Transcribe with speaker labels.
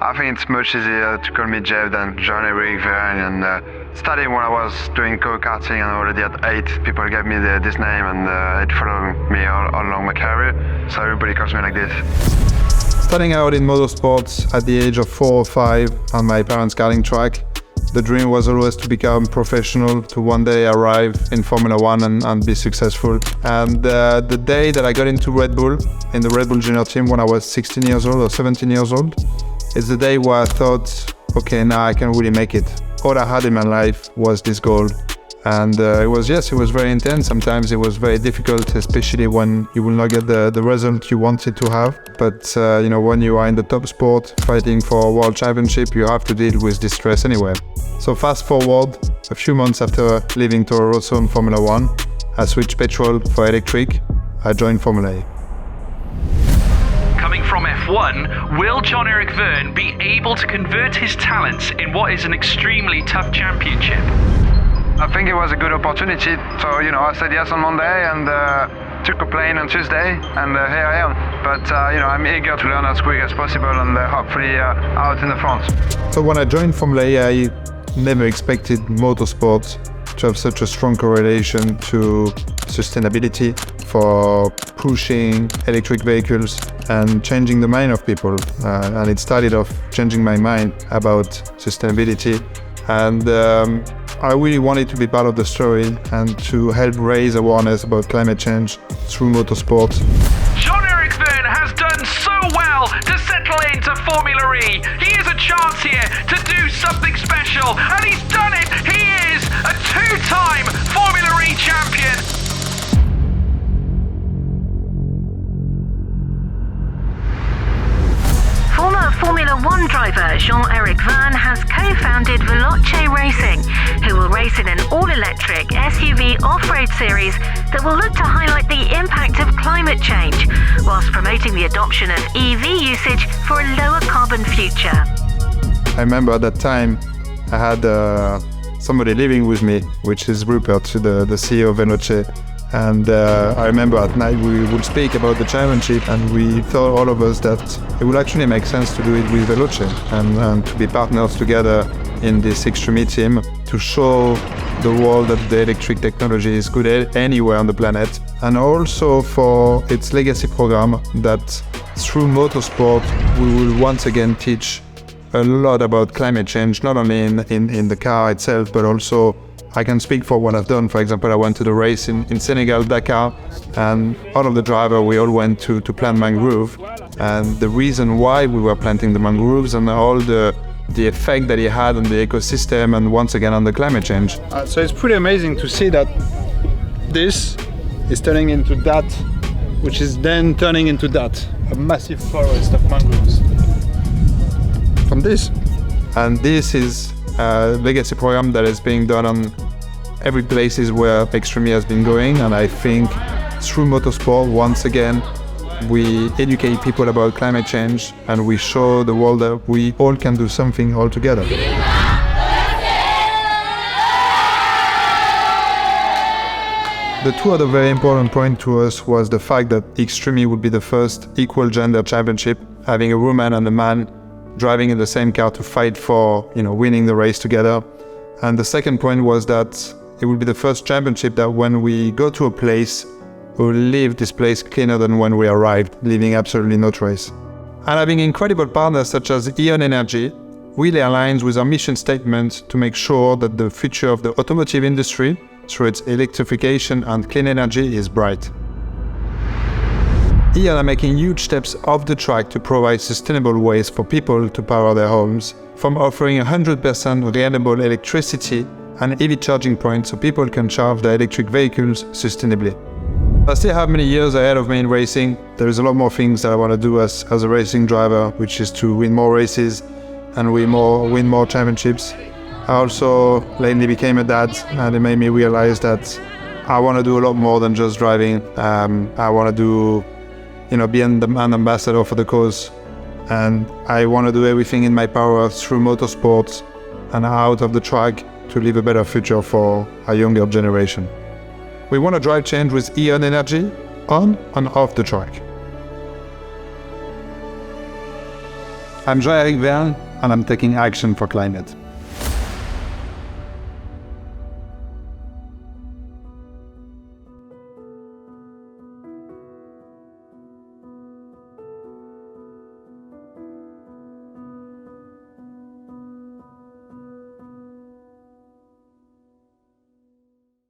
Speaker 1: I think it's much easier to call me Jeff than Jean-Eric Vergne, and starting when I was doing go-karting and already at 8, people gave me this name, and it followed me all along my career, so everybody calls me like this.
Speaker 2: Starting out in motorsports at the age of 4 or 5 on my parents' karting track, the dream was always to become professional, to one day arrive in Formula 1 and be successful. And the day that I got into Red Bull, in the Red Bull junior team when I was 16 years old or 17 years old, is the day where I thought, okay, now I can really make it. All I had in my life was this goal. And it was very intense. Sometimes it was very difficult, especially when you will not get the result you wanted to have. But when you are in the top sport, fighting for a world championship, you have to deal with this stress anyway. So fast forward, a few months after leaving Toro Rosso in Formula 1, I switched petrol for electric. I joined Formula E.
Speaker 3: Coming from F1, will Jean-Eric Vergne be able to convert his talents in what is an extremely tough championship?
Speaker 1: I think it was a good opportunity, so I said yes on Monday and took a plane on Tuesday, and here I am. But I'm eager to learn as quick as possible and hopefully out in the front.
Speaker 2: So when I joined Formula E, I never expected motorsport to have such a strong correlation to sustainability, for pushing electric vehicles and changing the mind of people. And it started off changing my mind about sustainability. And I really wanted to be part of the story and to help raise awareness about climate change through motorsport.
Speaker 3: Jean-Eric Vergne has done so well to settle into Formula E. He has a chance here to do something special, and he's done it. He is a 2-time Formula E champion.
Speaker 4: Former Formula 1 driver Jean-Eric Vergne has co-founded Veloce Racing, who will race in an all-electric SUV off-road series that will look to highlight the impact of climate change, whilst promoting the adoption of EV usage for a lower carbon future.
Speaker 2: I remember at that time I had somebody living with me, which is Rupert, the CEO of Veloce. And I remember at night we would speak about the championship, and we thought, all of us, that it would actually make sense to do it with Veloce and to be partners together in this extreme team to show the world that the electric technology is good anywhere on the planet, and also for its legacy program that through motorsport we will once again teach a lot about climate change, not only in the car itself, but also I can speak for what I've done. For example, I went to the race in Senegal, Dakar, and all of the drivers, we all went to plant mangrove. And the reason why we were planting the mangroves and all the effect that it had on the ecosystem and once again on the climate change.
Speaker 5: So it's pretty amazing to see that this is turning into that, which is then turning into that, a massive forest of mangroves.
Speaker 2: From this. And this is a legacy program that is being done on every places where Extreme has been going, and I think through motorsport, once again, we educate people about climate change and we show the world that we all can do something all together. The two other very important points to us was the fact that Extreme would be the first equal gender championship, having a woman and a man driving in the same car to fight for, winning the race together. And the second point was that it will be the first championship that when we go to a place, we will leave this place cleaner than when we arrived, leaving absolutely no trace. And having incredible partners such as e.on Energy really aligns with our mission statement to make sure that the future of the automotive industry, through its electrification and clean energy, is bright. e.on are making huge steps off the track to provide sustainable ways for people to power their homes, from offering 100% reliable electricity and EV charging points so people can charge their electric vehicles sustainably. I still have many years ahead of me in racing. There is a lot more things that I want to do as a racing driver, which is to win more races and win more championships. I also lately became a dad, and it made me realize that I want to do a lot more than just driving. I want to be an ambassador for the cause, and I want to do everything in my power through motorsports and out of the track to leave a better future for our younger generation. We want to drive change with e.on Energy on and off the track. I'm Jean-Eric Vergne, and I'm taking action for climate.